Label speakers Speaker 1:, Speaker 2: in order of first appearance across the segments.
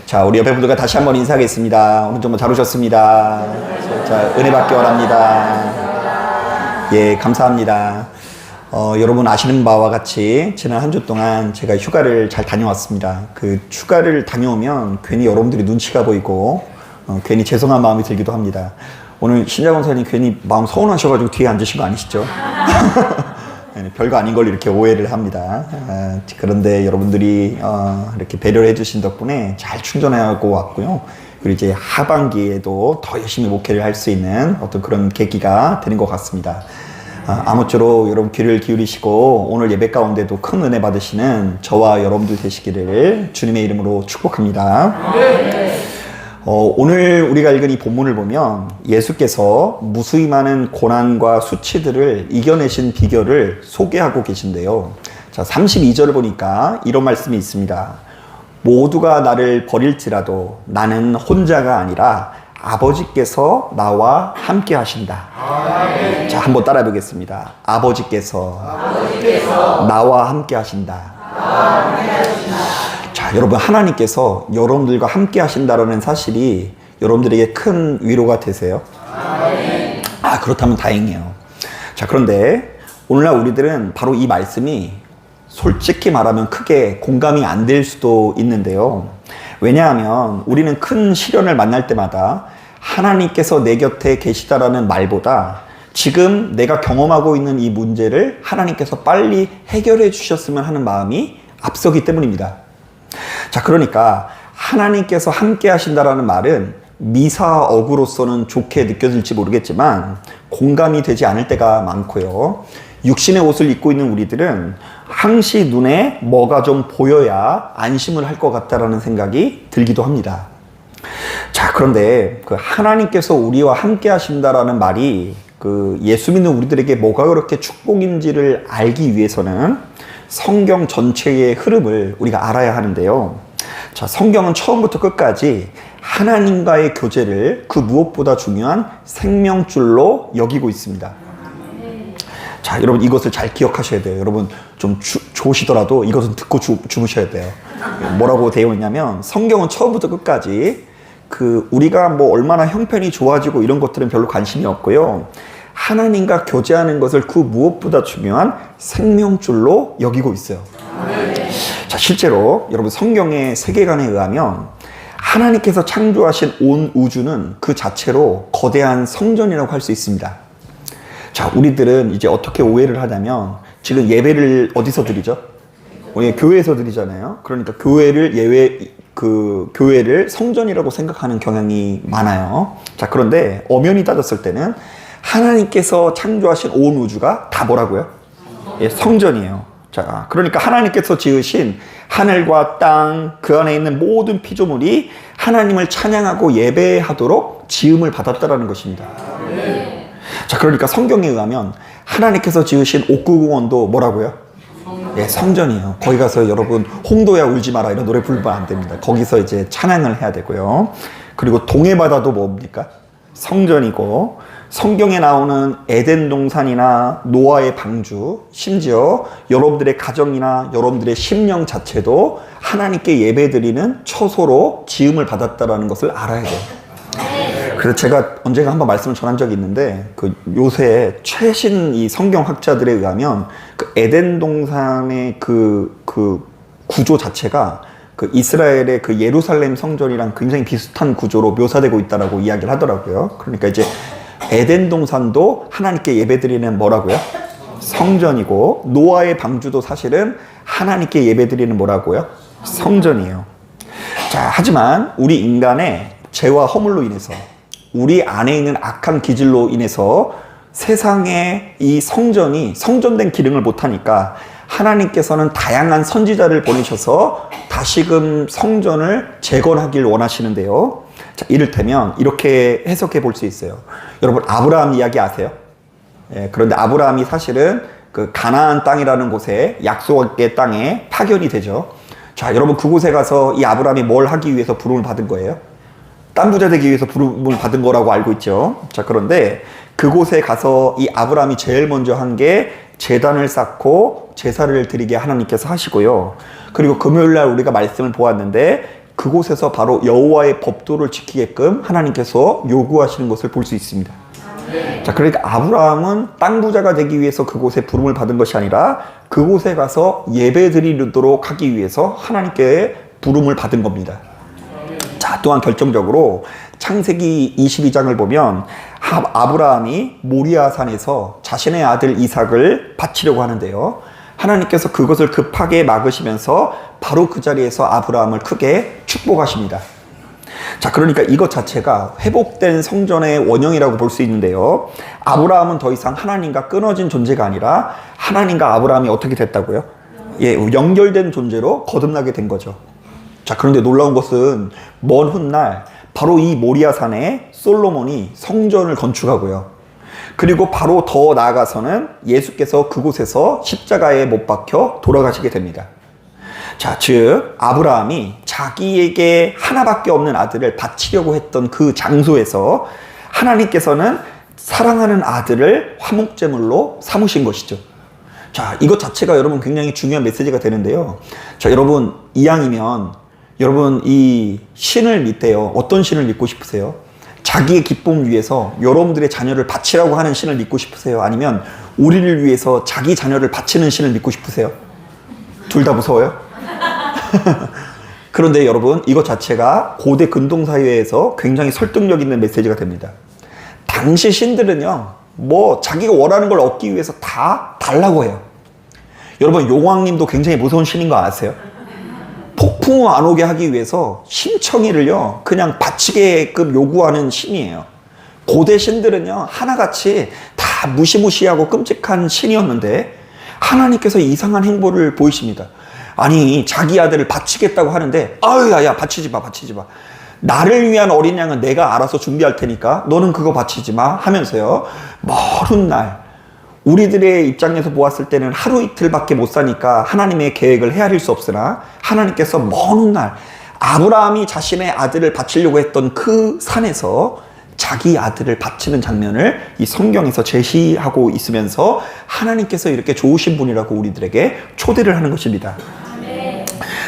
Speaker 1: 자, 우리 옆에 분들과 다시 한번 인사하겠습니다. 오늘 정말 잘 오셨습니다. 자, 은혜 받기 원합니다. 예, 감사합니다. 여러분 아시는 바와 같이 지난 한 주 동안 제가 휴가를 잘 다녀왔습니다. 그 휴가를 다녀오면 괜히 여러분들이 눈치가 보이고 괜히 죄송한 마음이 들기도 합니다. 오늘 신자건 사님 괜히 마음 서운하셔가지고 뒤에 앉으신 거 아니시죠? 별거 아닌 걸 이렇게 오해를 합니다. 그런데 여러분들이 이렇게 배려를 해주신 덕분에 잘 충전하고 왔고요. 그리고 이제 하반기에도 더 열심히 목회를 할 수 있는 어떤 그런 계기가 되는 것 같습니다. 아무쪼록 여러분 귀를 기울이시고 오늘 예배 가운데도 큰 은혜 받으시는 저와 여러분들 되시기를 주님의 이름으로 축복합니다. 오늘 우리가 읽은 이 본문을 보면 예수께서 무수히 많은 고난과 수치들을 이겨내신 비결을 소개하고 계신데요. 자, 32절을 보니까 이런 말씀이 있습니다. 모두가 나를 버릴지라도 나는 혼자가 아니라 아버지께서 나와 함께 하신다. 자, 한번 따라 보겠습니다. 아버지께서 나와 함께 하신다. 자, 여러분, 하나님께서 여러분들과 함께 하신다라는 사실이 여러분들에게 큰 위로가 되세요? 그렇다면 다행이에요. 자, 그런데 오늘날 우리들은 바로 이 말씀이 솔직히 말하면 크게 공감이 안 될 수도 있는데요. 왜냐하면 우리는 큰 시련을 만날 때마다 하나님께서 내 곁에 계시다라는 말보다 지금 내가 경험하고 있는 이 문제를 하나님께서 빨리 해결해 주셨으면 하는 마음이 앞서기 때문입니다. 자, 그러니까 하나님께서 함께 하신다라는 말은 미사억으로서는 좋게 느껴질지 모르겠지만 공감이 되지 않을 때가 많고요. 육신의 옷을 입고 있는 우리들은 항시 눈에 뭐가 좀 보여야 안심을 할 것 같다라는 생각이 들기도 합니다. 자, 그런데 그 하나님께서 우리와 함께 하신다라는 말이 그 예수 믿는 우리들에게 뭐가 그렇게 축복인지를 알기 위해서는 성경 전체의 흐름을 우리가 알아야 하는데요. 자, 성경은 처음부터 끝까지 하나님과의 교제를 그 무엇보다 중요한 생명줄로 여기고 있습니다. 자, 여러분 이것을 잘 기억하셔야 돼요. 여러분 좀 좋으시더라도 이것은 듣고 주무셔야 돼요. 뭐라고 되어 있냐면 성경은 처음부터 끝까지 그 우리가 뭐 얼마나 형편이 좋아지고 이런 것들은 별로 관심이 없고요. 하나님과 교제하는 것을 그 무엇보다 중요한 생명줄로 여기고 있어요. 자, 실제로 여러분 성경의 세계관에 의하면 하나님께서 창조하신 온 우주는 그 자체로 거대한 성전이라고 할 수 있습니다. 자, 우리들은 이제 어떻게 오해를 하냐면 지금 예배를 어디서 드리죠? 교회에서 드리잖아요. 그러니까 교회를 성전이라고 생각하는 경향이 많아요. 자, 그런데 엄연히 따졌을 때는 하나님께서 창조하신 온 우주가 다 뭐라고요? 성전이에요. 자, 그러니까 하나님께서 지으신 하늘과 땅, 그 안에 있는 모든 피조물이 하나님을 찬양하고 예배하도록 지음을 받았다라는 것입니다. 자, 그러니까 성경에 의하면 하나님께서 지으신 옥구공원도 뭐라고요? 성전이에요. 거기 가서 여러분 홍도야 울지 마라 이런 노래 부르면 안 됩니다. 거기서 이제 찬양을 해야 되고요. 그리고 동해바다도 뭡니까? 성전이고, 성경에 나오는 에덴 동산이나 노아의 방주, 심지어 여러분들의 가정이나 여러분들의 심령 자체도 하나님께 예배드리는 처소로 지음을 받았다라는 것을 알아야 돼요. 그래서 제가 언젠가 한번 말씀을 전한 적이 있는데 그 요새 최신 이 성경학자들에 의하면 그 에덴 동산의 그 구조 자체가 그 이스라엘의 그 예루살렘 성전이랑 굉장히 비슷한 구조로 묘사되고 있다라고 이야기를 하더라고요. 그러니까 이제 에덴 동산도 하나님께 예배드리는 뭐라고요? 성전이고, 노아의 방주도 사실은 하나님께 예배드리는 뭐라고요? 성전이에요. 자, 하지만 우리 인간의 죄와 허물로 인해서 우리 안에 있는 악한 기질로 인해서 세상에 이 성전이 성전된 기능을 못하니까 하나님께서는 다양한 선지자를 보내셔서 다시금 성전을 재건하길 원하시는데요. 자, 이를테면 이렇게 해석해 볼 수 있어요. 여러분 아브라함 이야기 아세요? 그런데 아브라함이 사실은 그 가나안 땅이라는 곳에 약속의 땅에 파견이 되죠. 자, 여러분 그곳에 가서 이 아브라함이 뭘 하기 위해서 부름을 받은 거예요? 땅 부자 되기 위해서 부름을 받은 거라고 알고 있죠. 자, 그런데 그곳에 가서 이 아브라함이 제일 먼저 한 게 제단을 쌓고 제사를 드리게 하나님께서 하시고요. 그리고 금요일날 우리가 말씀을 보았는데 그곳에서 바로 여호와의 법도를 지키게끔 하나님께서 요구하시는 것을 볼 수 있습니다. 자, 그러니까 아브라함은 땅 부자가 되기 위해서 그곳에 부름을 받은 것이 아니라 그곳에 가서 예배 드리도록 하기 위해서 하나님께 부름을 받은 겁니다. 자, 또한 결정적으로 창세기 22장을 보면 아브라함이 모리아산에서 자신의 아들 이삭을 바치려고 하는데요. 하나님께서 그것을 급하게 막으시면서 바로 그 자리에서 아브라함을 크게 축복하십니다. 자, 그러니까 이것 자체가 회복된 성전의 원형이라고 볼 수 있는데요. 아브라함은 더 이상 하나님과 끊어진 존재가 아니라 하나님과 아브라함이 어떻게 됐다고요? 예, 연결된 존재로 거듭나게 된 거죠. 자, 그런데 놀라운 것은 먼 훗날 바로 이 모리아산에 솔로몬이 성전을 건축하고요. 그리고 바로 더 나아가서는 예수께서 그곳에서 십자가에 못 박혀 돌아가시게 됩니다. 자, 즉 아브라함이 자기에게 하나밖에 없는 아들을 바치려고 했던 그 장소에서 하나님께서는 사랑하는 아들을 화목제물로 삼으신 것이죠. 자, 이것 자체가 여러분 굉장히 중요한 메시지가 되는데요. 자, 여러분 이왕이면 여러분 이 신을 믿대요. 어떤 신을 믿고 싶으세요? 자기의 기쁨을 위해서 여러분들의 자녀를 바치라고 하는 신을 믿고 싶으세요? 아니면 우리를 위해서 자기 자녀를 바치는 신을 믿고 싶으세요? 둘 다 무서워요? 그런데 여러분 이것 자체가 고대 근동사회에서 굉장히 설득력 있는 메시지가 됩니다. 당시 신들은요 뭐 자기가 원하는 걸 얻기 위해서 다 달라고 해요. 여러분 용왕님도 굉장히 무서운 신인 거 아세요? 폭풍우 안 오게 하기 위해서 심청이를요 그냥 바치게끔 요구하는 신이에요. 고대 신들은요 하나같이 다 무시무시하고 끔찍한 신이었는데 하나님께서 이상한 행보를 보이십니다. 아니 자기 아들을 바치겠다고 하는데 아유 야 바치지 마 나를 위한 어린 양은 내가 알아서 준비할 테니까 너는 그거 바치지 마 하면서요 먼 훗날 우리들의 입장에서 보았을 때는 하루 이틀밖에 못 사니까 하나님의 계획을 헤아릴 수 없으나 하나님께서 먼 훗날 아브라함이 자신의 아들을 바치려고 했던 그 산에서 자기 아들을 바치는 장면을 이 성경에서 제시하고 있으면서 하나님께서 이렇게 좋으신 분이라고 우리들에게 초대를 하는 것입니다.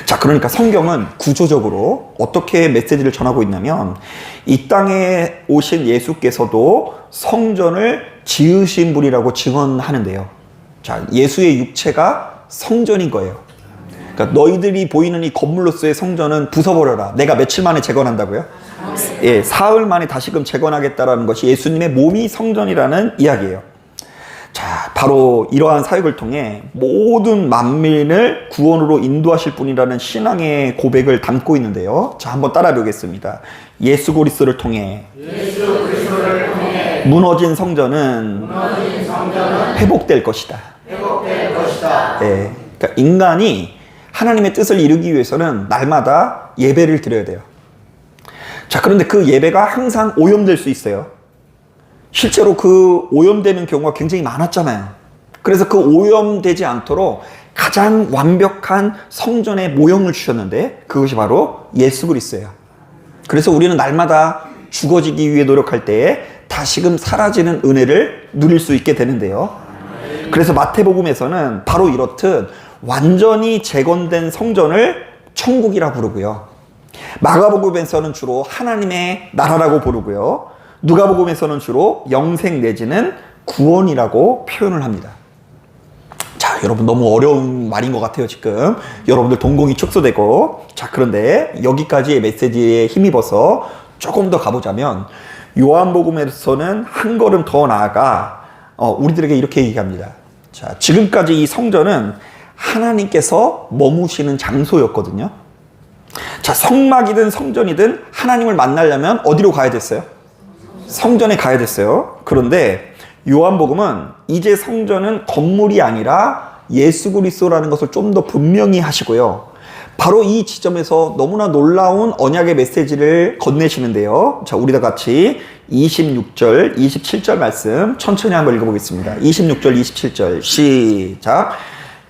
Speaker 1: 자, 그러니까 성경은 구조적으로 어떻게 메시지를 전하고 있냐면 이 땅에 오신 예수께서도 성전을 지으신 분이라고 증언하는데요. 자, 예수의 육체가 성전인 거예요. 그러니까 너희들이 보이는 이 건물로서의 성전은 부숴버려라. 내가 며칠 만에 재건한다고요? 예, 사흘 만에 다시금 재건하겠다라는 것이 예수님의 몸이 성전이라는 이야기예요. 자, 바로 이러한 사역을 통해 모든 만민을 구원으로 인도하실 분이라는 신앙의 고백을 담고 있는데요. 자, 한번 따라 보겠습니다. 예수 그리스도를 통해 무너진 성전은 회복될 것이다. 예, 그러니까 인간이 하나님의 뜻을 이루기 위해서는 날마다 예배를 드려야 돼요. 자, 그런데 그 예배가 항상 오염될 수 있어요. 실제로 그 오염되는 경우가 굉장히 많았잖아요. 그래서 그 오염되지 않도록 가장 완벽한 성전의 모형을 주셨는데 그것이 바로 예수 그리스도예요. 그래서 우리는 날마다 죽어지기 위해 노력할 때에 다시금 사라지는 은혜를 누릴 수 있게 되는데요. 그래서 마태복음에서는 바로 이렇듯 완전히 재건된 성전을 천국이라 부르고요. 마가복음에서는 주로 하나님의 나라라고 부르고요. 누가복음에서는 주로 영생 내지는 구원이라고 표현을 합니다. 자, 여러분 너무 어려운 말인 것 같아요. 지금 여러분들 동공이 축소되고. 자, 그런데 여기까지의 메시지에 힘입어서 조금 더 가보자면 요한복음에서는 한 걸음 더 나아가 우리들에게 이렇게 얘기합니다. 자, 지금까지 이 성전은 하나님께서 머무시는 장소였거든요. 자, 성막이든 성전이든 하나님을 만나려면 어디로 가야 됐어요? 성전에 가야 됐어요. 그런데 요한복음은 이제 성전은 건물이 아니라 예수 그리스도라는 것을 좀 더 분명히 하시고요. 바로 이 지점에서 너무나 놀라운 언약의 메시지를 건네시는데요. 자, 우리 다 같이 26절, 27절 말씀 천천히 한번 읽어보겠습니다. 26절, 27절 시작.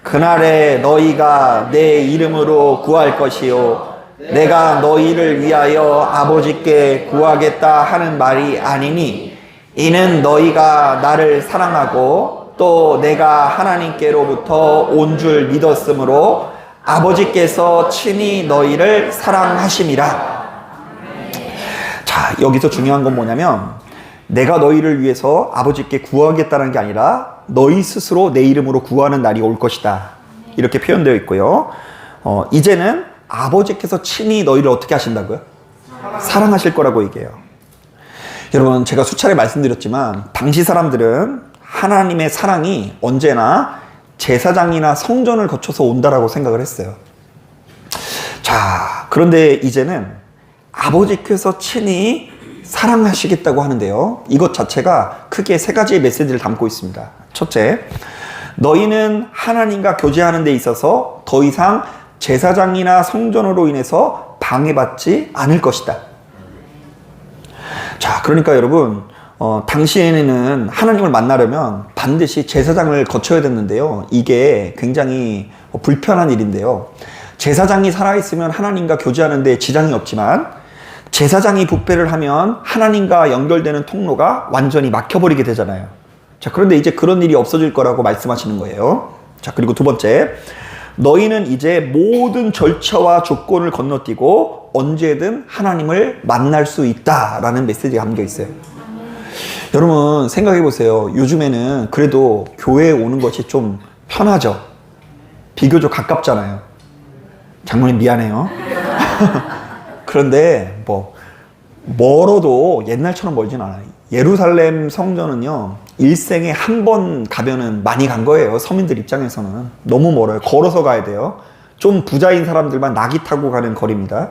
Speaker 1: 그날에 너희가 내 이름으로 구할 것이요 내가 너희를 위하여 아버지께 구하겠다 하는 말이 아니니 이는 너희가 나를 사랑하고 또 내가 하나님께로부터 온 줄 믿었으므로 아버지께서 친히 너희를 사랑하심이라. 자, 여기서 중요한 건 뭐냐면 내가 너희를 위해서 아버지께 구하겠다는 게 아니라 너희 스스로 내 이름으로 구하는 날이 올 것이다. 이렇게 표현되어 있고요. 이제는 아버지께서 친히 너희를 어떻게 하신다고요? 사랑하실 거라고 얘기해요. 여러분, 제가 수차례 말씀드렸지만 당시 사람들은 하나님의 사랑이 언제나 제사장이나 성전을 거쳐서 온다라고 생각을 했어요. 자, 그런데 이제는 아버지께서 친히 사랑하시겠다고 하는데요. 이것 자체가 크게 세 가지의 메시지를 담고 있습니다. 첫째, 너희는 하나님과 교제하는 데 있어서 더 이상 제사장이나 성전으로 인해서 방해받지 않을 것이다. 자, 그러니까 여러분, 당시에는 하나님을 만나려면 반드시 제사장을 거쳐야 됐는데요. 이게 굉장히 불편한 일인데요. 제사장이 살아있으면 하나님과 교제하는 데 지장이 없지만 제사장이 부패를 하면 하나님과 연결되는 통로가 완전히 막혀버리게 되잖아요. 자, 그런데 이제 그런 일이 없어질 거라고 말씀하시는 거예요. 자, 그리고 두 번째, 너희는 이제 모든 절차와 조건을 건너뛰고 언제든 하나님을 만날 수 있다라는 메시지가 담겨 있어요. 여러분, 생각해 보세요. 요즘에는 그래도 교회에 오는 것이 좀 편하죠. 비교적 가깝잖아요. 장모님 미안해요. 그런데 멀어도 옛날처럼 멀진 않아요. 예루살렘 성전은요, 일생에 한 번 가면은 많이 간 거예요. 서민들 입장에서는 너무 멀어요. 걸어서 가야 돼요. 좀 부자인 사람들만 낙이 타고 가는 거리입니다.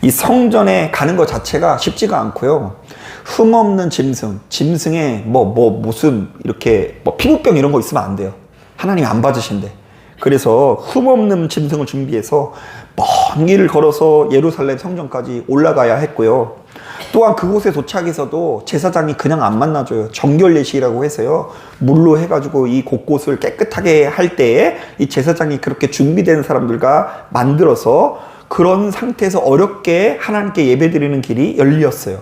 Speaker 1: 이 성전에 가는 것 자체가 쉽지가 않고요. 흠없는 짐승에 무슨 이렇게 피부병 이런 거 있으면 안 돼요. 하나님이 안 받으신대. 그래서 흠없는 짐승을 준비해서 먼 길을 걸어서 예루살렘 성전까지 올라가야 했고요. 또한 그곳에 도착해서도 제사장이 그냥 안 만나줘요. 정결 예식이라고 해서요, 물로 해가지고 이 곳곳을 깨끗하게 할 때에 이 제사장이 그렇게 준비된 사람들과 만들어서 그런 상태에서 어렵게 하나님께 예배드리는 길이 열렸어요.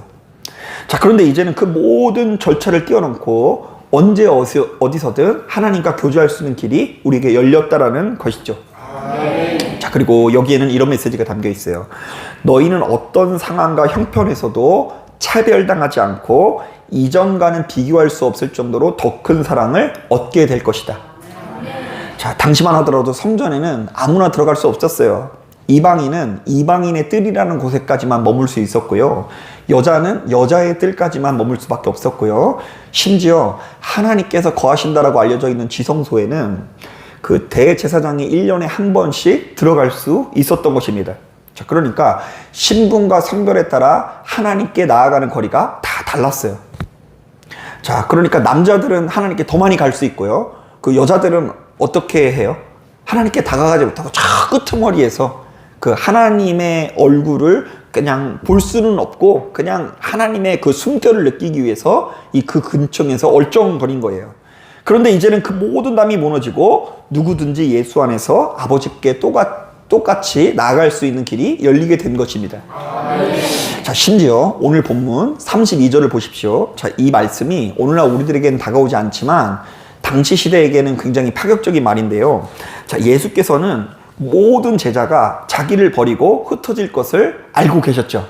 Speaker 1: 자, 그런데 이제는 그 모든 절차를 뛰어넘고 언제 어디서든 하나님과 교제할 수 있는 길이 우리에게 열렸다라는 것이죠. 자, 그리고 여기에는 이런 메시지가 담겨 있어요. 너희는 어떤 상황과 형편에서도 차별당하지 않고 이전과는 비교할 수 없을 정도로 더 큰 사랑을 얻게 될 것이다. 자, 당시만 하더라도 성전에는 아무나 들어갈 수 없었어요. 이방인은 이방인의 뜰이라는 곳에까지만 머물 수 있었고요. 여자는 여자의 뜰까지만 머물 수밖에 없었고요. 심지어 하나님께서 거하신다라고 알려져 있는 지성소에는 그 대제사장이 1년에 한 번씩 들어갈 수 있었던 것입니다. 자, 그러니까 신분과 성별에 따라 하나님께 나아가는 거리가 다 달랐어요. 자, 그러니까 남자들은 하나님께 더 많이 갈 수 있고요. 그 여자들은 어떻게 해요? 하나님께 다가가지 못하고 저 끄트머리에서 그 하나님의 얼굴을 그냥 볼 수는 없고 그냥 하나님의 그 숨결을 느끼기 위해서 그 근처에서 얼쩡거린 거예요. 그런데 이제는 그 모든 담이 무너지고 누구든지 예수 안에서 아버지께 똑같이 나아갈 수 있는 길이 열리게 된 것입니다. 자, 심지어 오늘 본문 32절을 보십시오. 자, 이 말씀이 오늘날 우리들에게는 다가오지 않지만 당시 시대에게는 굉장히 파격적인 말인데요. 자, 예수께서는 모든 제자가 자기를 버리고 흩어질 것을 알고 계셨죠.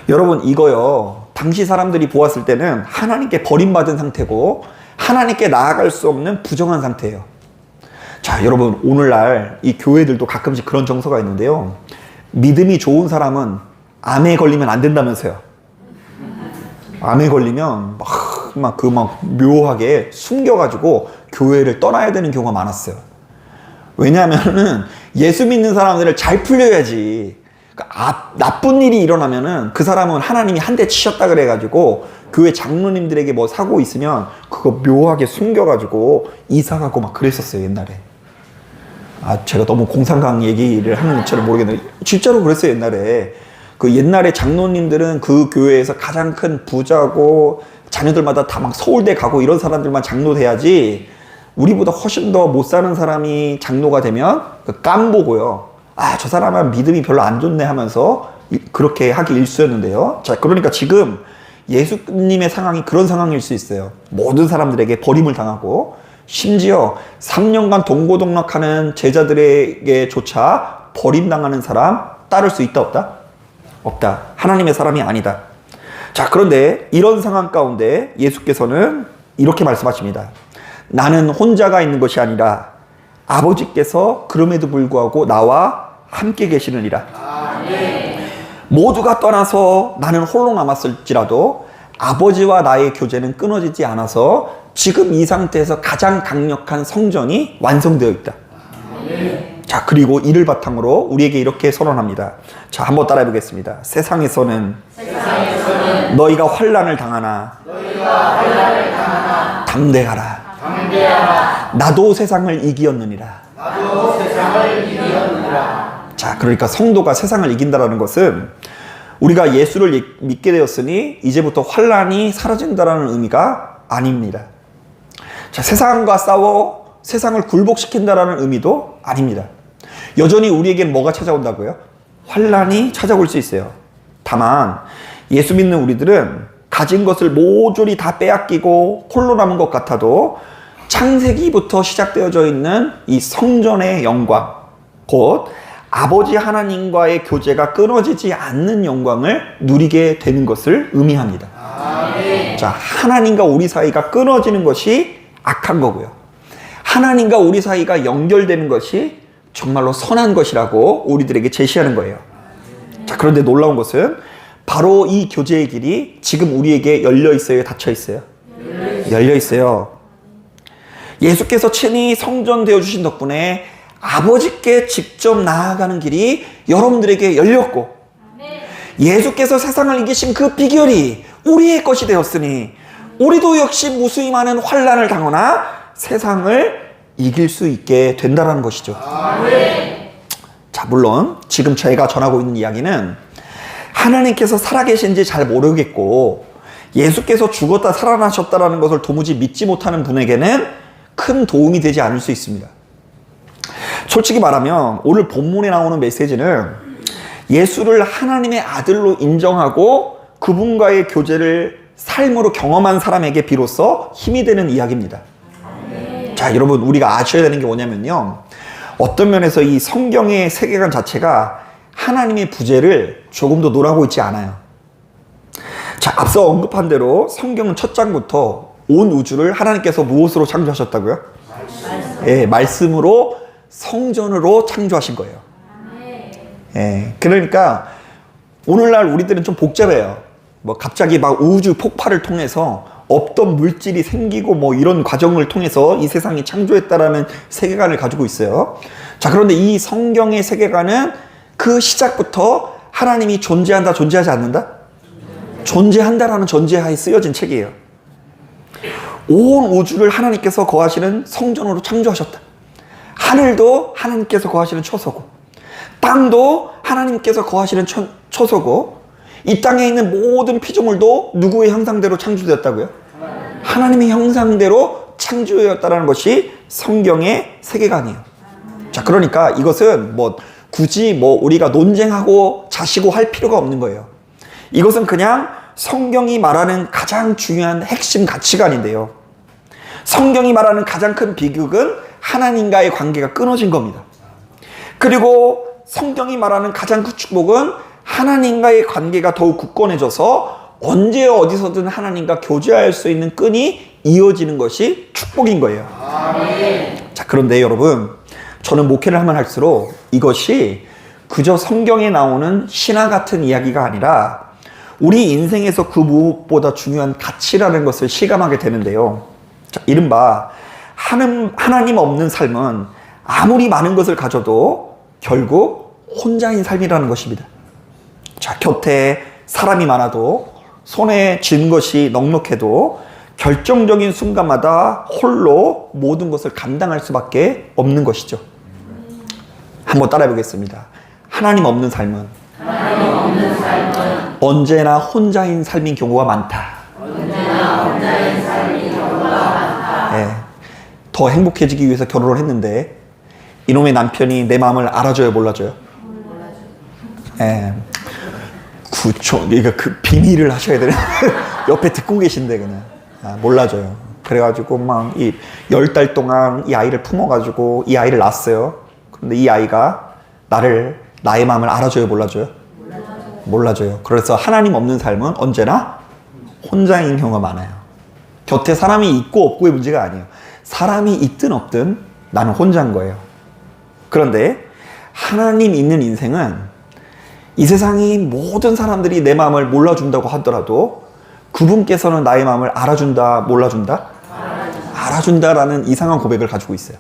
Speaker 1: 여러분, 이거요, 당시 사람들이 보았을 때는 하나님께 버림받은 상태고 하나님께 나아갈 수 없는 부정한 상태예요. 자, 여러분, 오늘날 이 교회들도 가끔씩 그런 정서가 있는데요. 믿음이 좋은 사람은 암에 걸리면 안 된다면서요. 암에 걸리면 막 묘하게 숨겨가지고 교회를 떠나야 되는 경우가 많았어요. 왜냐하면은 예수 믿는 사람들을 잘 풀려야지. 그러니까 나쁜 일이 일어나면은 그 사람은 하나님이 한 대 치셨다 그래가지고 교회 장로님들에게 뭐 사고 있으면 그거 묘하게 숨겨가지고 이사가고 막 그랬었어요, 옛날에. 제가 너무 공상강 얘기를 하는 것처럼 모르겠는데 진짜로 그랬어요, 옛날에. 그 옛날에 장로님들은 그 교회에서 가장 큰 부자고 자녀들마다 다 막 서울대 가고 이런 사람들만 장로 돼야지, 우리보다 훨씬 더 못 사는 사람이 장로가 되면 깜보고요. 저 사람은 믿음이 별로 안 좋네 하면서 그렇게 하기 일쑤였는데요. 자, 그러니까 지금 예수님의 상황이 그런 상황일 수 있어요. 모든 사람들에게 버림을 당하고 심지어 3년간 동고동락하는 제자들에게조차 버림당하는 사람 따를 수 있다 없다? 없다. 하나님의 사람이 아니다. 자, 그런데 이런 상황 가운데 예수께서는 이렇게 말씀하십니다. 나는 혼자가 있는 것이 아니라 아버지께서 그럼에도 불구하고 나와 함께 계시느니라. 모두가 떠나서 나는 홀로 남았을지라도 아버지와 나의 교제는 끊어지지 않아서 지금 이 상태에서 가장 강력한 성전이 완성되어 있다. 자, 그리고 이를 바탕으로 우리에게 이렇게 선언합니다. 자, 한번 따라해 보겠습니다. 세상에서는 너희가 환난을 당하나 담대하라. 나도 세상을 이기었느니라. 자, 그러니까 성도가 세상을 이긴다라는 것은 우리가 예수를 믿게 되었으니 이제부터 환난이 사라진다라는 의미가 아닙니다. 자, 세상과 싸워 세상을 굴복시킨다라는 의미도 아닙니다. 여전히 우리에겐 뭐가 찾아온다고요? 환난이 찾아올 수 있어요. 다만 예수 믿는 우리들은 가진 것을 모조리 다 빼앗기고 홀로 남은 것 같아도 창세기부터 시작되어져 있는 이 성전의 영광, 곧 아버지 하나님과의 교제가 끊어지지 않는 영광을 누리게 되는 것을 의미합니다. 자, 하나님과 우리 사이가 끊어지는 것이 악한 거고요. 하나님과 우리 사이가 연결되는 것이 정말로 선한 것이라고 우리들에게 제시하는 거예요. 자, 그런데 놀라운 것은 바로 이 교제의 길이 지금 우리에게 열려 있어요, 닫혀 있어요? 열려 있어요. 예수께서 친히 성전 되어주신 덕분에 아버지께 직접 나아가는 길이 여러분들에게 열렸고, 예수께서 세상을 이기신 그 비결이 우리의 것이 되었으니 우리도 역시 무수히 많은 환난을 당하나 세상을 이길 수 있게 된다는 것이죠. 자, 물론 지금 제가 전하고 있는 이야기는 하나님께서 살아계신지 잘 모르겠고 예수께서 죽었다 살아나셨다는 것을 도무지 믿지 못하는 분에게는 큰 도움이 되지 않을 수 있습니다. 솔직히 말하면 오늘 본문에 나오는 메시지는 예수를 하나님의 아들로 인정하고 그분과의 교제를 삶으로 경험한 사람에게 비로소 힘이 되는 이야기입니다. 자, 여러분, 우리가 아셔야 되는 게 뭐냐면요, 어떤 면에서 이 성경의 세계관 자체가 하나님의 부재를 조금도 논하고 있지 않아요. 자, 앞서 언급한 대로 성경은 첫 장부터 온 우주를 하나님께서 무엇으로 창조하셨다고요? 예, 말씀으로 성전으로 창조하신 거예요. 예, 그러니까 오늘날 우리들은 좀 복잡해요. 뭐 갑자기 막 우주 폭발을 통해서 없던 물질이 생기고 뭐 이런 과정을 통해서 이 세상이 창조했다라는 세계관을 가지고 있어요. 자, 그런데 이 성경의 세계관은 그 시작부터 하나님이 존재한다, 존재하지 않는다? 존재한다라는 전제하에 쓰여진 책이에요. 온 우주를 하나님께서 거하시는 성전으로 창조하셨다. 하늘도 하나님께서 거하시는 처소고, 땅도 하나님께서 거하시는 처소고, 이 땅에 있는 모든 피조물도 누구의 형상대로 창조되었다고요? 하나님의 형상대로 창조되었다는 것이 성경의 세계관이에요. 자, 그러니까 이것은 뭐 굳이 뭐 우리가 논쟁하고 자시고 할 필요가 없는 거예요. 이것은 그냥 성경이 말하는 가장 중요한 핵심 가치관인데요. 성경이 말하는 가장 큰 비극은 하나님과의 관계가 끊어진 겁니다. 그리고 성경이 말하는 가장 큰 축복은 하나님과의 관계가 더욱 굳건해져서 언제 어디서든 하나님과 교제할 수 있는 끈이 이어지는 것이 축복인 거예요. 자, 그런데 여러분, 저는 목회를 하면 할수록 이것이 그저 성경에 나오는 신화 같은 이야기가 아니라 우리 인생에서 그 무엇보다 중요한 가치라는 것을 실감하게 되는데요. 자, 이른바 하나님 없는 삶은 아무리 많은 것을 가져도 결국 혼자인 삶이라는 것입니다. 자, 곁에 사람이 많아도 손에 쥔 것이 넉넉해도 결정적인 순간마다 홀로 모든 것을 감당할 수밖에 없는 것이죠. 한번 따라해 보겠습니다. 하나님 없는 삶은 언제나 혼자인 삶인 경우가 많다. 네. 더 행복해지기 위해서 결혼을 했는데 이놈의 남편이 내 마음을 알아줘요, 몰라줘요? 네. 그러니까 그 비밀을 하셔야 되는 옆에 듣고 계신데 그냥 몰라줘요. 그래가지고 막 이 10달 동안 이 아이를 품어가지고 이 아이를 낳았어요. 근데 이 아이가 나의 마음을 알아줘요, 몰라줘요? 몰라줘요. 그래서 하나님 없는 삶은 언제나 혼자인 경우가 많아요. 곁에 사람이 있고 없고의 문제가 아니에요. 사람이 있든 없든 나는 혼자인 거예요. 그런데 하나님 있는 인생은 이 세상이 모든 사람들이 내 마음을 몰라준다고 하더라도 그분께서는 나의 마음을 알아준다, 몰라준다? 알아준다라는 이상한 고백을 가지고 있어요.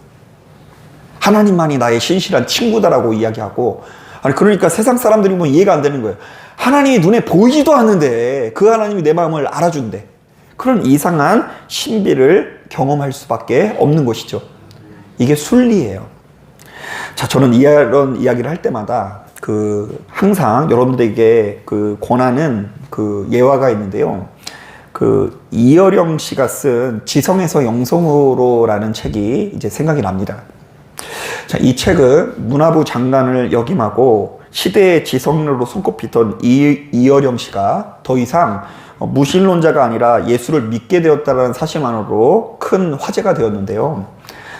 Speaker 1: 하나님만이 나의 신실한 친구다라고 이야기하고, 아니 그러니까 세상 사람들이 보면 이해가 안 되는 거예요. 하나님이 눈에 보이지도 않는데 그 하나님이 내 마음을 알아준대. 그런 이상한 신비를 경험할 수밖에 없는 것이죠. 이게 순리예요. 자, 저는 이런 이야기를 할 때마다 항상 여러분들에게 권하는 예화가 있는데요. 이어령 씨가 쓴 지성에서 영성으로라는 책이 이제 생각이 납니다. 자, 이 책은 문화부 장관을 역임하고 시대의 지성으로 손꼽히던 이어령 씨가 더 이상 무신론자가 아니라 예수를 믿게 되었다는 사실만으로 큰 화제가 되었는데요.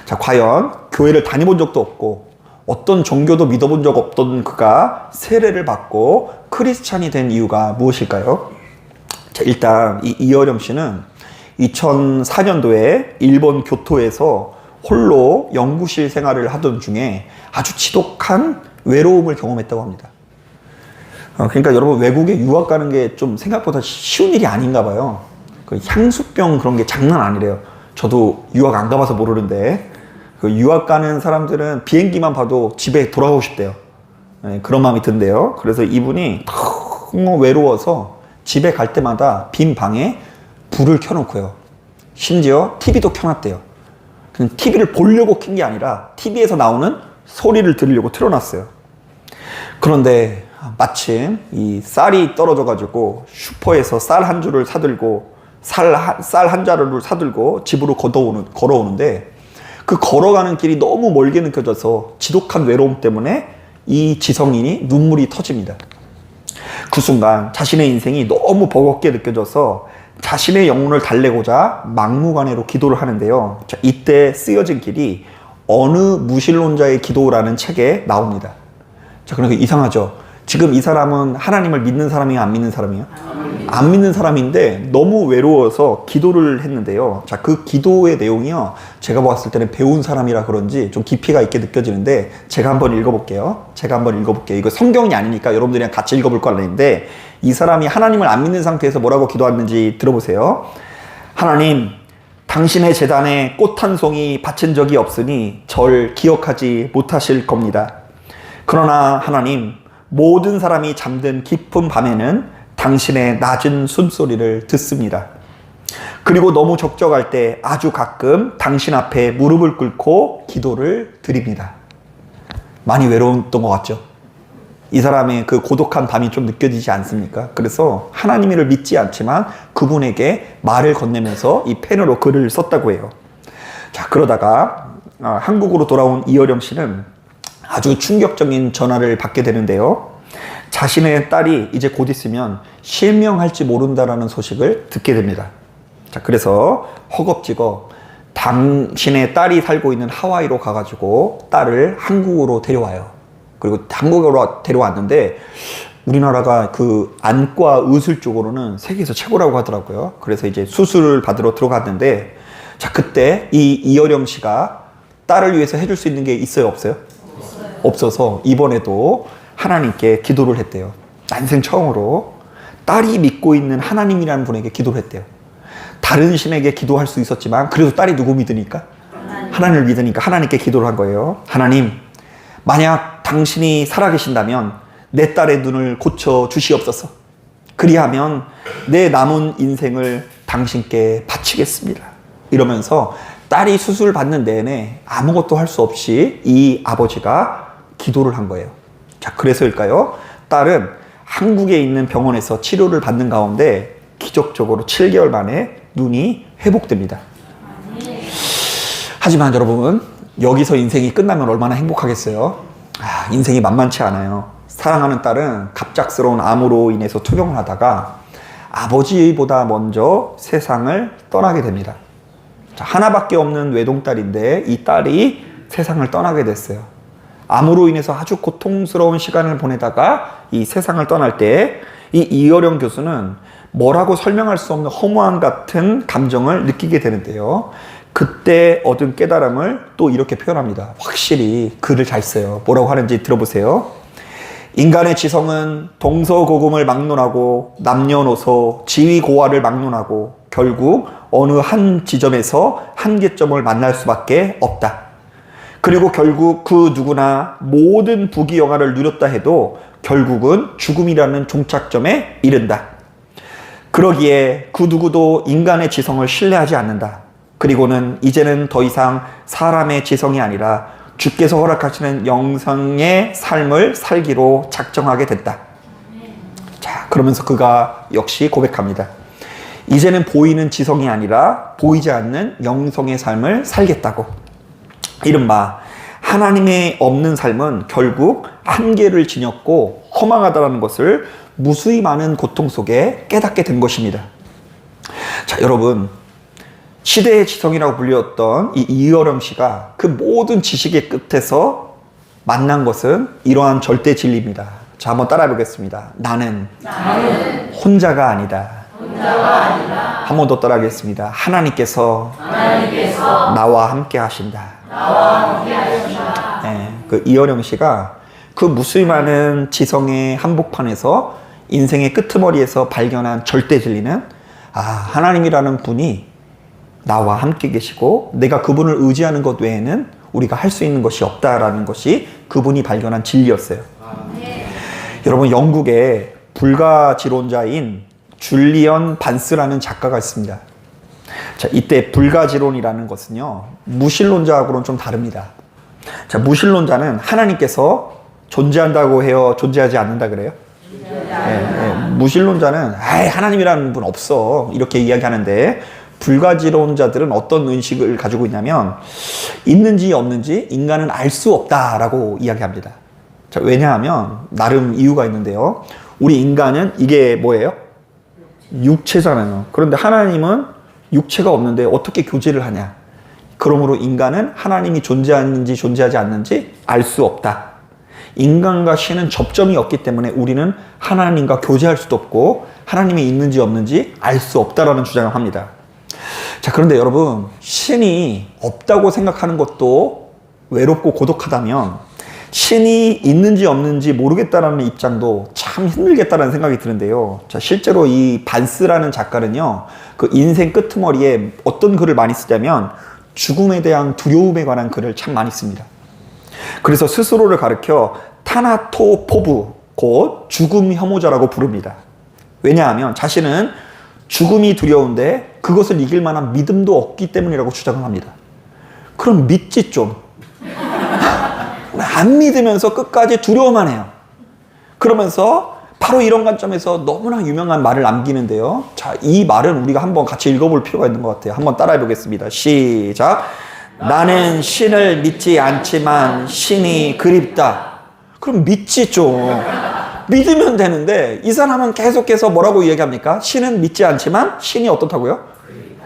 Speaker 1: 자, 과연 교회를 다녀본 적도 없고 어떤 종교도 믿어본 적 없던 그가 세례를 받고 크리스찬이 된 이유가 무엇일까요? 자, 일단 이 이어령 씨는 2004년도에 일본 교토에서 홀로 연구실 생활을 하던 중에 아주 지독한 외로움을 경험했다고 합니다. 그러니까 여러분, 외국에 유학 가는 게 좀 생각보다 쉬운 일이 아닌가 봐요. 향수병 그런 게 장난 아니래요. 저도 유학 안 가봐서 모르는데 유학 가는 사람들은 비행기만 봐도 집에 돌아가고 싶대요. 네, 그런 마음이 든대요. 그래서 이분이 너무 외로워서 집에 갈 때마다 빈 방에 불을 켜놓고요. 심지어 TV도 켜놨대요. TV를 보려고 켠 게 아니라 TV에서 나오는 소리를 들으려고 틀어놨어요. 그런데 마침 이 쌀이 떨어져가지고 슈퍼에서 쌀 한 줄을 사들고 쌀 한 자루를 사들고 집으로 걸어오는데 그 걸어가는 길이 너무 멀게 느껴져서 지독한 외로움 때문에 이 지성인이 눈물이 터집니다. 그 순간 자신의 인생이 너무 버겁게 느껴져서 자신의 영혼을 달래고자 막무가내로 기도를 하는데요. 자, 이때 쓰여진 길이 어느 무신론자의 기도라는 책에 나옵니다. 자, 그러니까 이상하죠. 지금 이 사람은 하나님을 믿는 사람이에요, 안 믿는 사람이에요? 안 믿는 사람인데 너무 외로워서 기도를 했는데요. 자, 그 기도의 내용이요, 제가 봤을 때는 배운 사람이라 그런지 좀 깊이가 있게 느껴지는데 제가 한번 읽어볼게요. 이거 성경이 아니니까 여러분들이랑 같이 읽어볼 거 아닌데, 이 사람이 하나님을 안 믿는 상태에서 뭐라고 기도했는지 들어보세요. 하나님, 당신의 제단에 꽃 한 송이 바친 적이 없으니 절 기억하지 못하실 겁니다. 그러나 하나님, 모든 사람이 잠든 깊은 밤에는 당신의 낮은 숨소리를 듣습니다. 그리고 너무 적적할 때 아주 가끔 당신 앞에 무릎을 꿇고 기도를 드립니다. 많이 외로웠던 것 같죠? 이 사람의 그 고독한 밤이 좀 느껴지지 않습니까? 그래서 하나님을 믿지 않지만 그분에게 말을 건네면서 이 펜으로 글을 썼다고 해요. 자, 그러다가 한국으로 돌아온 이어령 씨는 아주 충격적인 전화를 받게 되는데요. 자신의 딸이 이제 곧 있으면 실명할지 모른다라는 소식을 듣게 됩니다. 자, 그래서 허겁지겁 당신의 딸이 살고 있는 하와이로 가가지고 딸을 한국으로 데려와요. 그리고 한국으로 데려왔는데 우리나라가 그 안과 의술 쪽으로는 세계에서 최고라고 하더라고요. 그래서 이제 수술을 받으러 들어갔는데, 자, 그때 이 이어령 씨가 딸을 위해서 해줄 수 있는 게 있어요, 없어요? 없어서 이번에도 하나님께 기도를 했대요. 난생 처음으로 딸이 믿고 있는 하나님이라는 분에게 기도를 했대요. 다른 신에게 기도할 수 있었지만 그래도 딸이 누구 믿으니까? 하나님을 믿으니까 하나님께 기도를 한 거예요. 하나님, 만약 당신이 살아계신다면 내 딸의 눈을 고쳐 주시옵소서. 그리하면 내 남은 인생을 당신께 바치겠습니다. 이러면서 딸이 수술 받는 내내 아무것도 할 수 없이 이 아버지가 기도를 한 거예요. 자, 그래서일까요? 딸은 한국에 있는 병원에서 치료를 받는 가운데 기적적으로 7개월 만에 눈이 회복됩니다. 하지만 여러분, 여기서 인생이 끝나면 얼마나 행복하겠어요? 인생이 만만치 않아요. 사랑하는 딸은 갑작스러운 암으로 인해서 투병을 하다가 아버지보다 먼저 세상을 떠나게 됩니다. 자, 하나밖에 없는 외동딸인데 이 딸이 세상을 떠나게 됐어요. 암으로 인해서 아주 고통스러운 시간을 보내다가 이 세상을 떠날 때 이 이어령 교수는 뭐라고 설명할 수 없는 허무함 같은 감정을 느끼게 되는데요. 그때 얻은 깨달음을 또 이렇게 표현합니다. 확실히 글을 잘 써요. 뭐라고 하는지 들어보세요. 인간의 지성은 동서고금을 막론하고 남녀노소 지위고하를 막론하고 결국 어느 한 지점에서 한계점을 만날 수밖에 없다. 그리고 결국 그 누구나 모든 부귀영화를 누렸다 해도 결국은 죽음이라는 종착점에 이른다. 그러기에 그 누구도 인간의 지성을 신뢰하지 않는다. 그리고는 이제는 더 이상 사람의 지성이 아니라 주께서 허락하시는 영성의 삶을 살기로 작정하게 됐다. 자, 그러면서 그가 역시 고백합니다. 이제는 보이는 지성이 아니라 보이지 않는 영성의 삶을 살겠다고. 이른바 하나님의 없는 삶은 결국 한계를 지녔고 허망하다는 것을 무수히 많은 고통 속에 깨닫게 된 것입니다. 자, 여러분, 시대의 지성이라고 불렸던 이 이어령 씨가 그 모든 지식의 끝에서 만난 것은 이러한 절대 진리입니다. 자, 한번 따라해 보겠습니다. 나는 혼자가 아니다. 한 번 더 따라하겠습니다. 하나님께서 나와 함께 하신다. 네, 그 이어령 씨가 그 무수히 많은 지성의 한복판에서 인생의 끄트머리에서 발견한 절대 진리는 하나님이라는 분이 나와 함께 계시고 내가 그분을 의지하는 것 외에는 우리가 할 수 있는 것이 없다라는 것이 그분이 발견한 진리였어요. 여러분, 영국에 불가지론자인 줄리언 반스라는 작가가 있습니다. 자, 이때 불가지론이라는 것은요, 무신론자하고는 좀 다릅니다. 자, 무신론자는 하나님께서 존재한다고 해요, 존재하지 않는다 그래요? 무신론자는 하나님이라는 분 없어 이렇게 이야기하는데, 불가지론자들은 어떤 의식을 가지고 있냐면 있는지 없는지 인간은 알 수 없다라고 이야기합니다. 자, 왜냐하면 나름 이유가 있는데요. 우리 인간은 이게 뭐예요? 육체잖아요. 그런데 하나님은 육체가 없는데 어떻게 교제를 하냐? 그러므로 인간은 하나님이 존재하는지 존재하지 않는지 알 수 없다. 인간과 신은 접점이 없기 때문에 우리는 하나님과 교제할 수도 없고 하나님이 있는지 없는지 알 수 없다라는 주장을 합니다. 자, 그런데 여러분, 신이 없다고 생각하는 것도 외롭고 고독하다면 신이 있는지 없는지 모르겠다라는 입장도 참 힘들겠다라는 생각이 드는데요. 자, 실제로 이 반스라는 작가는요, 그 인생 끄트머리에 어떤 글을 많이 쓰냐면 죽음에 대한 두려움에 관한 글을 참 많이 씁니다. 그래서 스스로를 가리켜 타나토포브, 곧 죽음 혐오자라고 부릅니다. 왜냐하면 자신은 죽음이 두려운데 그것을 이길 만한 믿음도 없기 때문이라고 주장을 합니다. 그럼 믿지 좀. 안 믿으면서 끝까지 두려워만 해요. 그러면서 바로 이런 관점에서 너무나 유명한 말을 남기는데요. 자, 이 말은 우리가 한번 같이 읽어볼 필요가 있는 것 같아요. 한번 따라해 보겠습니다. 시작. 나는 신을 믿지 않지만 신이 그립다. 그럼 믿지 좀. 믿으면 되는데 이 사람은 계속해서 뭐라고 얘기합니까? 신은 믿지 않지만 신이 어떻다고요?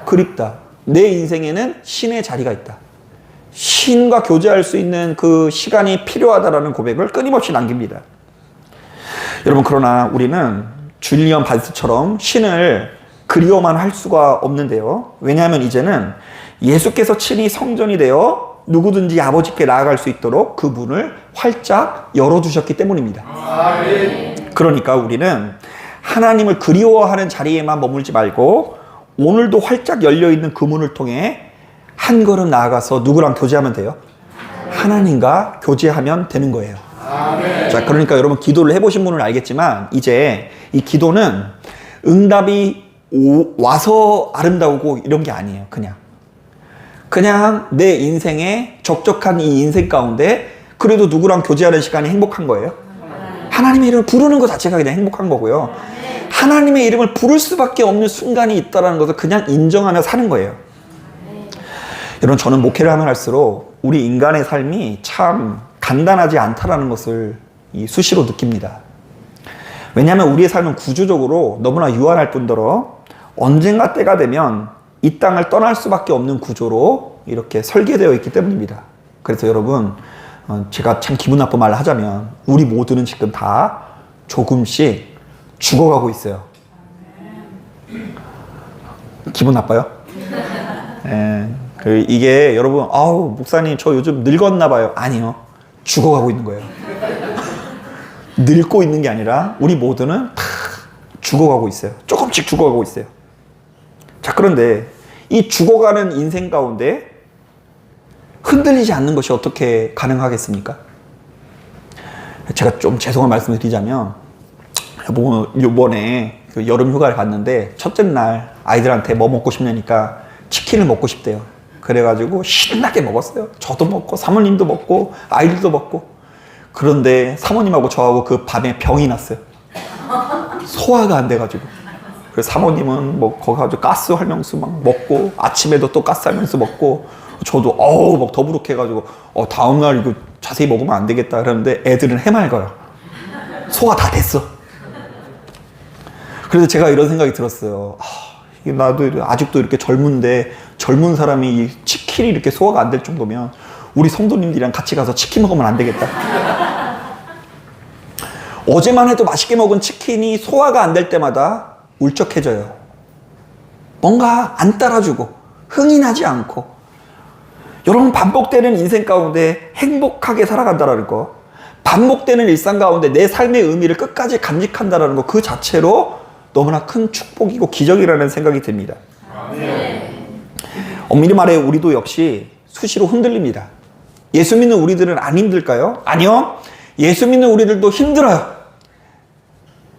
Speaker 1: 그립다. 내 인생에는 신의 자리가 있다. 신과 교제할 수 있는 그 시간이 필요하다라는 고백을 끊임없이 남깁니다. 여러분, 그러나 우리는 줄리언 반스처럼 신을 그리워만 할 수가 없는데요. 왜냐하면 이제는 예수께서 친히 성전이 되어 누구든지 아버지께 나아갈 수 있도록 그 문을 활짝 열어두셨기 때문입니다. 그러니까 우리는 하나님을 그리워하는 자리에만 머물지 말고 오늘도 활짝 열려있는 그 문을 통해 한 걸음 나아가서 누구랑 교제하면 돼요? 하나님과 교제하면 되는 거예요. 자, 그러니까 여러분, 기도를 해보신 분은 알겠지만 이제 이 기도는 응답이 와서 아름다우고 이런 게 아니에요. 그냥 내 인생에 적적한 이 인생 가운데 그래도 누구랑 교제하는 시간이 행복한 거예요. 하나님의 이름을 부르는 것 자체가 그냥 행복한 거고요. 하나님의 이름을 부를 수밖에 없는 순간이 있다는 것을 그냥 인정하며 사는 거예요. 여러분, 저는 목회를 하면 할수록 우리 인간의 삶이 참 간단하지 않다라는 것을 수시로 느낍니다. 왜냐하면 우리의 삶은 구조적으로 너무나 유한할 뿐더러 언젠가 때가 되면 이 땅을 떠날 수밖에 없는 구조로 이렇게 설계되어 있기 때문입니다. 그래서 여러분, 제가 참 기분 나쁜 말을 하자면 우리 모두는 지금 다 조금씩 죽어가고 있어요. 기분 나빠요? 예, 이게 여러분, 아우 목사님 저 요즘 늙었나 봐요. 아니요, 죽어가고 있는 거예요. 늙고 있는 게 아니라 우리 모두는 다 죽어가고 있어요. 조금씩 죽어가고 있어요. 자, 그런데 이 죽어가는 인생 가운데 흔들리지 않는 것이 어떻게 가능하겠습니까? 제가 좀 죄송한 말씀을 드리자면, 요번에 그 여름 휴가를 갔는데 첫째 날 아이들한테 뭐 먹고 싶냐니까 치킨을 먹고 싶대요. 그래가지고 신나게 먹었어요. 저도 먹고 사모님도 먹고 아이들도 먹고. 그런데 사모님하고 저하고 그 밤에 병이 났어요. 소화가 안 돼가지고. 그래서 사모님은 뭐 거기 가서 가스 활명수 막 먹고, 아침에도 또 가스 활명수 먹고, 저도 막 더부룩해가지고 다음날 이거 자세히 먹으면 안 되겠다 그러는데 애들은 해맑아요. 소화 다 됐어. 그래서 제가 이런 생각이 들었어요. 나도 아직도 이렇게 젊은데 젊은 사람이 이 치킨이 이렇게 소화가 안 될 정도면 우리 성도님들이랑 같이 가서 치킨 먹으면 안 되겠다. 어제만 해도 맛있게 먹은 치킨이 소화가 안 될 때마다 울적해져요. 뭔가 안 따라주고 흥이 나지 않고. 여러분, 반복되는 인생 가운데 행복하게 살아간다는 거, 반복되는 일상 가운데 내 삶의 의미를 끝까지 간직한다는 거, 그 자체로 너무나 큰 축복이고 기적이라는 생각이 듭니다. 엄밀히 말해 우리도 역시 수시로 흔들립니다. 예수 믿는 우리들은 안 힘들까요? 아니요. 예수 믿는 우리들도 힘들어요.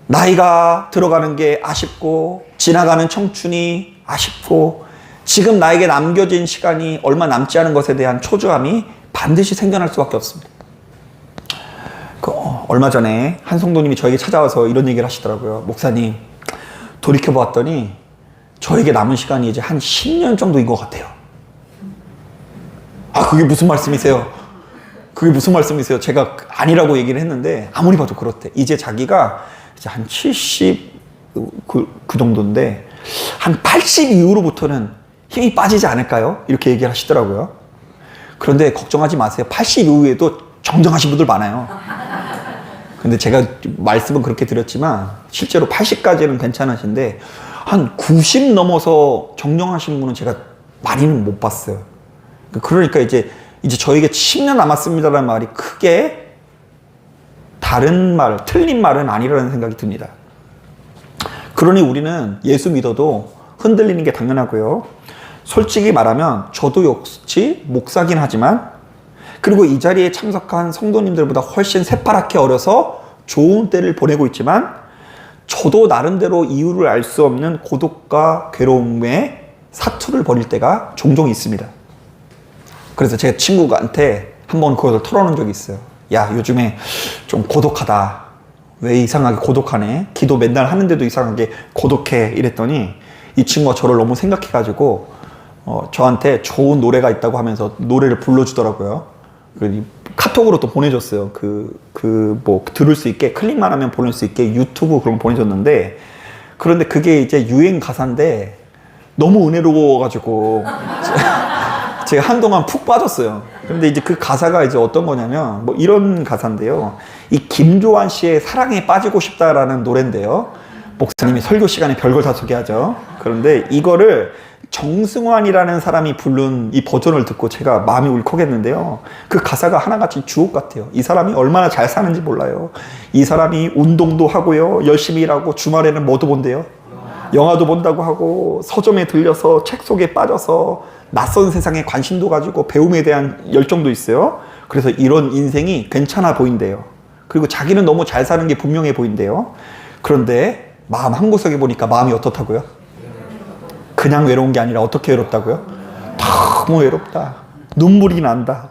Speaker 1: 나이가 들어가는 게 아쉽고, 지나가는 청춘이 아쉽고, 지금 나에게 남겨진 시간이 얼마 남지 않은 것에 대한 초조함이 반드시 생겨날 수밖에 없습니다. 얼마 전에 한 성도님이 저에게 찾아와서 이런 얘기를 하시더라고요. 목사님, 돌이켜보았더니 저에게 남은 시간이 이제 한 10년 정도인 것 같아요. 그게 무슨 말씀이세요? 그게 무슨 말씀이세요? 제가 아니라고 얘기를 했는데 아무리 봐도 그렇대. 이제 자기가 이제 한 70 그 정도인데 한 80 이후로부터는 힘이 빠지지 않을까요? 이렇게 얘기를 하시더라고요. 그런데 걱정하지 마세요. 80 이후에도 정정하신 분들 많아요. 근데 제가 말씀은 그렇게 드렸지만 실제로 80까지는 괜찮으신데 한 90 넘어서 정정하신 분은 제가 많이는 못 봤어요. 그러니까 이제 저에게 10년 남았습니다라는 말이 크게 다른 말, 틀린 말은 아니라는 생각이 듭니다. 그러니 우리는 예수 믿어도 흔들리는 게 당연하고요. 솔직히 말하면 저도 역시 목사긴 하지만, 그리고 이 자리에 참석한 성도님들보다 훨씬 새파랗게 어려서 좋은 때를 보내고 있지만, 저도 나름대로 이유를 알 수 없는 고독과 괴로움에 사투를 벌일 때가 종종 있습니다. 그래서 제 친구한테 한번 그것을 털어놓은 적이 있어요. 야, 요즘에 좀 고독하다. 왜 이상하게 고독하네? 기도 맨날 하는데도 이상하게 고독해. 이랬더니 이 친구가 저를 너무 생각해가지고 저한테 좋은 노래가 있다고 하면서 노래를 불러주더라고요. 카톡으로 또 보내줬어요. 뭐 들을 수 있게, 클릭만 하면 보낼 수 있게 유튜브 그런 거 보내줬는데, 그런데 그게 이제 유행 가사인데 너무 은혜로워가지고 제가 한동안 푹 빠졌어요. 근데 이제 그 가사가 이제 어떤 거냐면 뭐 이런 가사인데요. 이 김조한 씨의 사랑에 빠지고 싶다라는 노래인데요. 목사님이 설교 시간에 별걸 다 소개하죠. 그런데 이거를 정승환이라는 사람이 부른 이 버전을 듣고 제가 마음이 울컥했는데요. 그 가사가 하나같이 주옥 같아요. 이 사람이 얼마나 잘 사는지 몰라요. 이 사람이 운동도 하고요, 열심히 일하고, 주말에는 뭐도 본대요. 영화도 본다고 하고, 서점에 들려서 책 속에 빠져서 낯선 세상에 관심도 가지고 배움에 대한 열정도 있어요. 그래서 이런 인생이 괜찮아 보인대요. 그리고 자기는 너무 잘 사는 게 분명해 보인대요. 그런데 마음 한구석에 보니까 마음이 어떻다고요? 그냥 외로운 게 아니라 어떻게 외롭다고요? 너무 외롭다. 눈물이 난다.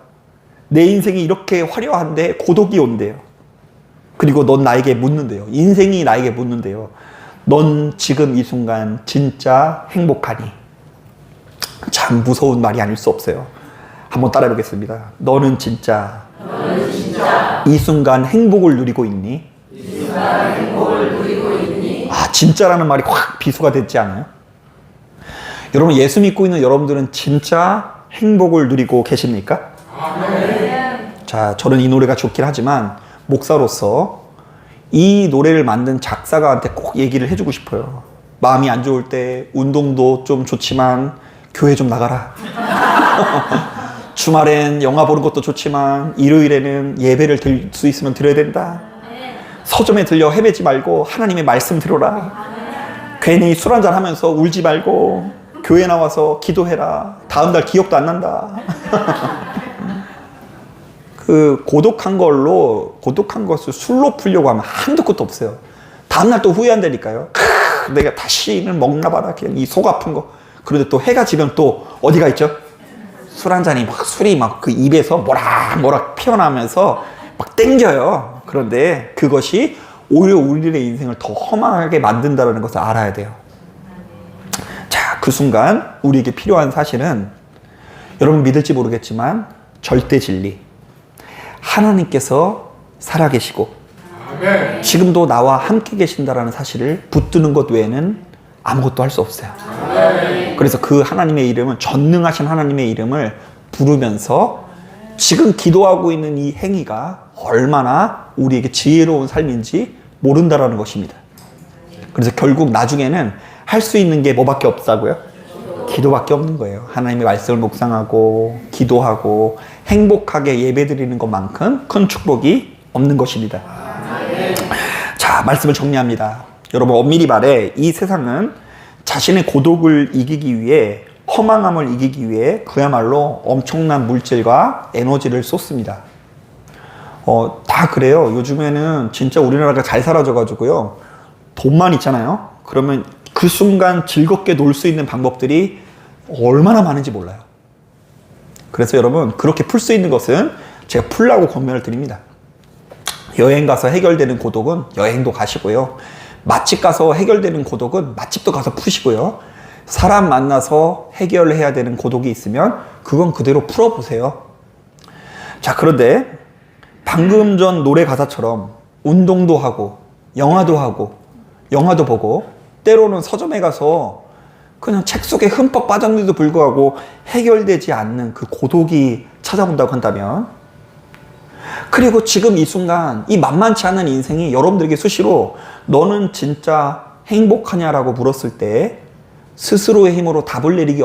Speaker 1: 내 인생이 이렇게 화려한데 고독이 온대요. 그리고 넌 나에게 묻는데요. 인생이 나에게 묻는데요. 넌 지금 이 순간 진짜 행복하니? 참 무서운 말이 아닐 수 없어요. 한번 따라해 보겠습니다. 너는 진짜 이 순간 행복을 누리고 있니? 진짜라는 말이 확 비수가 됐지 않아요? 여러분, 예수 믿고 있는 여러분들은 진짜 행복을 누리고 계십니까? 자, 저는 이 노래가 좋긴 하지만 목사로서 이 노래를 만든 작사가한테 꼭 얘기를 해주고 싶어요. 마음이 안 좋을 때 운동도 좀 좋지만 교회 좀 나가라. 주말엔 영화 보는 것도 좋지만 일요일에는 예배를 들 수 있으면 드려야 된다. 서점에 들려 헤매지 말고 하나님의 말씀 들어라. 괜히 술 한잔 하면서 울지 말고 교회 나와서 기도해라. 다음 달 기억도 안 난다. 그 고독한 것을 술로 풀려고 하면 한도 끝도 없어요. 다음날 또 후회한다니까요. 내가 다시는 먹나 봐라. 그냥 이 속 아픈 거. 그런데 또 해가 지면 또 어디가 있죠? 술 한 잔이 술이 막 그 입에서 모락모락 피어나면서 막 땡겨요. 그런데 그것이 오히려 우리의 인생을 더 험하게 만든다는 것을 알아야 돼요. 자, 그 순간 우리에게 필요한 사실은 여러분 믿을지 모르겠지만 절대 진리. 하나님께서 살아계시고 지금도 나와 함께 계신다라는 사실을 붙드는 것 외에는 아무것도 할 수 없어요. 그래서 그 하나님의 이름은, 전능하신 하나님의 이름을 부르면서 지금 기도하고 있는 이 행위가 얼마나 우리에게 지혜로운 삶인지 모른다라는 것입니다. 그래서 결국 나중에는 할 수 있는 게 뭐밖에 없다고요? 기도밖에 없는 거예요. 하나님의 말씀을 묵상하고 기도하고 행복하게 예배드리는 것만큼 큰 축복이 없는 것입니다. 자, 말씀을 정리합니다. 여러분, 엄밀히 말해 이 세상은 자신의 고독을 이기기 위해, 허망함을 이기기 위해 그야말로 엄청난 물질과 에너지를 쏟습니다. 다 그래요. 요즘에는 진짜 우리나라가 잘 살아져가지고요, 돈만 있잖아요. 그러면 그 순간 즐겁게 놀 수 있는 방법들이 얼마나 많은지 몰라요. 그래서 여러분, 그렇게 풀 수 있는 것은 제가 풀라고 권면을 드립니다. 여행 가서 해결되는 고독은 여행도 가시고요, 맛집 가서 해결되는 고독은 맛집도 가서 푸시고요, 사람 만나서 해결해야 되는 고독이 있으면 그건 그대로 풀어보세요. 자, 그런데 방금 전 노래 가사처럼 운동도 하고 영화도 보고 때로는 서점에 가서 그냥 책 속에 흠뻑 빠졌는데도 불구하고 해결되지 않는 그 고독이 찾아온다고 한다면, 그리고 지금 이 순간 이 만만치 않은 인생이 여러분들에게 수시로 너는 진짜 행복하냐라고 물었을 때 스스로의 힘으로 답을 내리기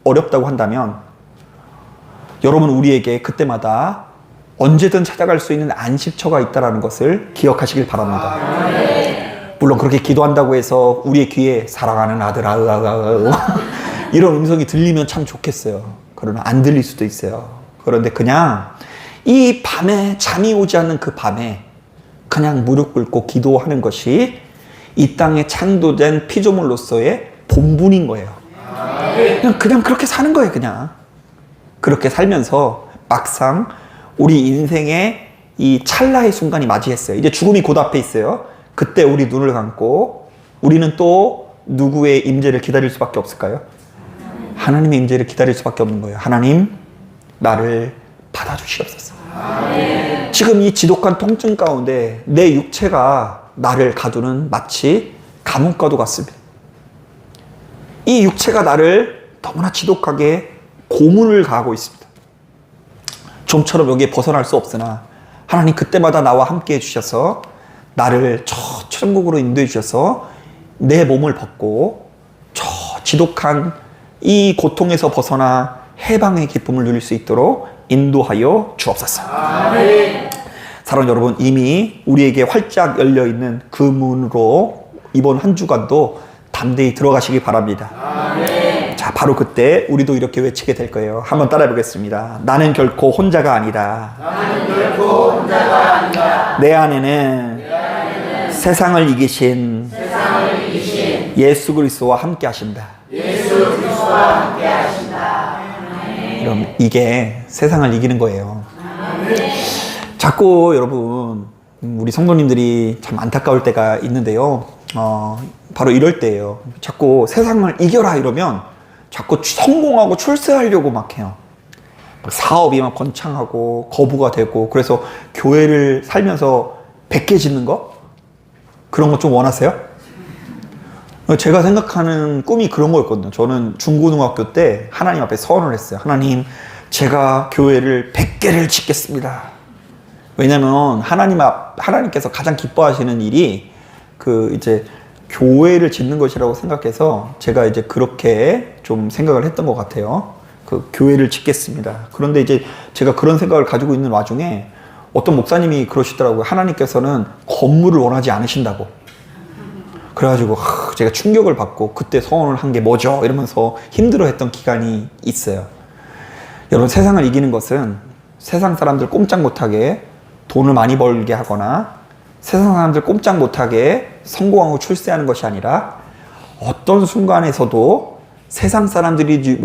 Speaker 1: 어렵다고 한다면, 여러분, 우리에게 그때마다 언제든 찾아갈 수 있는 안식처가 있다는 것을 기억하시길 바랍니다. 물론 그렇게 기도한다고 해서 우리의 귀에 사랑하는 아들 이런 음성이 들리면 참 좋겠어요. 그러나 안 들릴 수도 있어요. 그런데 그냥 이 밤에 잠이 오지 않는 그 밤에 그냥 무릎 꿇고 기도하는 것이 이 땅에 창조된 피조물로서의 본분인 거예요. 그냥 그렇게 사는 거예요. 그냥 그렇게 살면서 막상 우리 인생의 이 찰나의 순간이 맞이했어요. 이제 죽음이 곧 앞에 있어요. 그때 우리 눈을 감고 우리는 또 누구의 임재를 기다릴 수밖에 없을까요? 하나님의 임재를 기다릴 수밖에 없는 거예요. 하나님, 나를 받아주시옵소서. 지금 이 지독한 통증 가운데 내 육체가 나를 가두는 마치 감옥과도 같습니다. 이 육체가 나를 너무나 지독하게 고문을 가하고 있습니다. 좀처럼 여기에 벗어날 수 없으나 하나님 그때마다 나와 함께 해주셔서 나를 저 천국으로 인도해 주셔서 내 몸을 벗고 저 지독한 이 고통에서 벗어나 해방의 기쁨을 누릴 수 있도록 인도하여 주옵소서. 사랑하는 여러분, 이미 우리에게 활짝 열려있는 그 문으로 이번 한 주간도 담대히 들어가시기 바랍니다. 자, 바로 그때 우리도 이렇게 외치게 될 거예요. 한번 따라해 보겠습니다. 나는 결코 혼자가 아니다. 내 안에는 세상을 이기신 예수 그리스도와 함께 하신다. 그럼 이게 세상을 이기는 거예요. 자꾸 여러분, 우리 성도님들이 참 안타까울 때가 있는데요. 바로 이럴 때예요. 자꾸 세상을 이겨라 이러면 자꾸 성공하고 출세하려고 막 해요. 사업이 막 번창하고 거부가 되고, 그래서 교회를 살면서 100개 짓는 거? 그런 거 좀 원하세요? 제가 생각하는 꿈이 그런 거였거든요. 저는 중고등학교 때 하나님 앞에 서원을 했어요. 하나님, 제가 교회를 100개를 짓겠습니다. 왜냐면 하나님께서 가장 기뻐하시는 일이 이제 교회를 짓는 것이라고 생각해서 제가 이제 그렇게 좀 생각을 했던 것 같아요. 교회를 짓겠습니다. 그런데 이제 제가 그런 생각을 가지고 있는 와중에 어떤 목사님이 그러시더라고요. 하나님께서는 건물을 원하지 않으신다고. 그래가지고 제가 충격을 받고 그때 서원을 한 게 뭐죠? 이러면서 힘들어했던 기간이 있어요. 여러분, 세상을 이기는 것은 세상 사람들 꼼짝 못하게 돈을 많이 벌게 하거나 세상 사람들 꼼짝 못하게 성공하고 출세하는 것이 아니라 어떤 순간에서도 세상 사람들이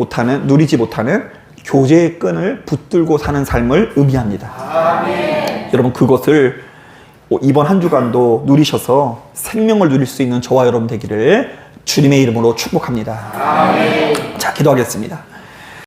Speaker 1: 누리지 못하는 교제의 끈을 붙들고 사는 삶을 의미합니다. 아멘. 여러분, 그것을 이번 한 주간도 누리셔서 생명을 누릴 수 있는 저와 여러분 되기를 주님의 이름으로 축복합니다. 아멘. 자, 기도하겠습니다.